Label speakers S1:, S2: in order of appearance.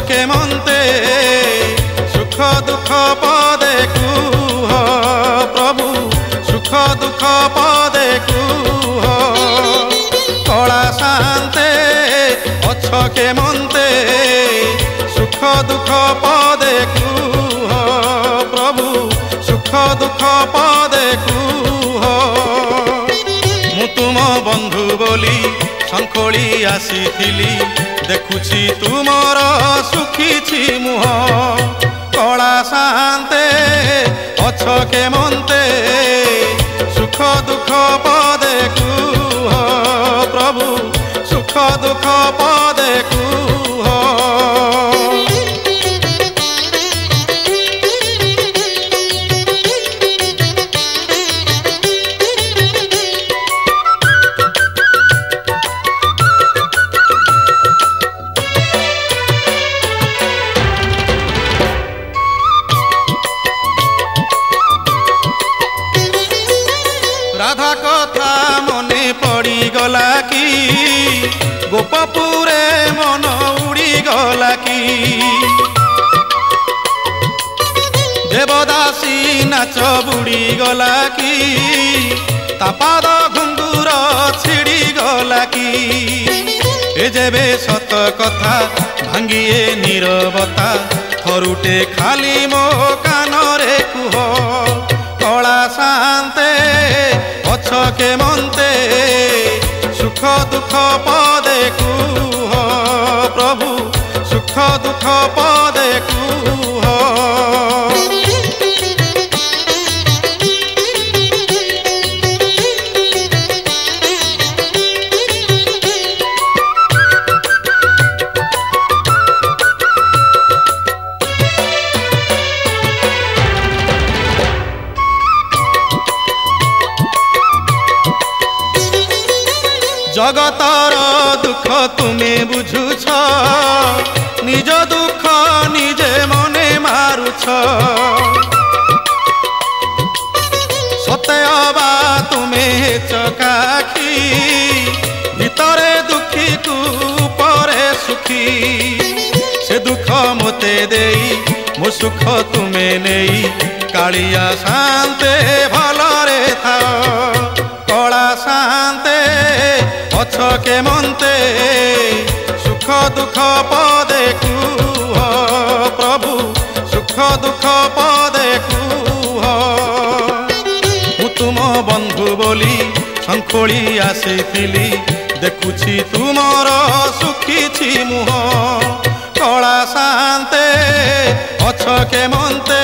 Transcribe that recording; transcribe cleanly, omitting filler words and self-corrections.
S1: के मनते सुख दुख पदे कुह प्रभु सुख दुख पदे कुह कला शांते अछ के मनते सुख दुख पदे कुह प्रभु सुख दुख पदे कुह मु तुम बंधु बोली शंखोली आसीथिली देखुछि तुमर सुखी मुह कला शांते अछ के मनते सुख दुख पदे कुह प्रभु सुख दुख पदे कुह राधा कथा मने पड़ी गला की गोपपुरे मन उड़ी गला की देवदासी नाच बुड़ी गला की तापाद घुंगुर छिड़ी गला की ए जेबे सत कथा भांगिए नीरवता थरुटे खाली मो कानरे कुह कला शांते अछ के मनते सुख दुख पदे कुह प्रभु सुख दुख पदे कुह जगतर दुख तुम्हें बुझुछ निज दुख निजे मने मारुछ सतेअबा तुम्हें चकाखी भितरे दुखी तू परे सुखी से दुख मोते देई मो सुख तुम्हें नहीं कालिया शांते भलरे था कला शांते अछ के मनते सुख दुख पदे कुह प्रभु सुख दुख पदे कुह मु तुम बंधु बोली शंखोली आसीथिली देखुछि तुमर सुखी मुह कला शांते अछ के मनते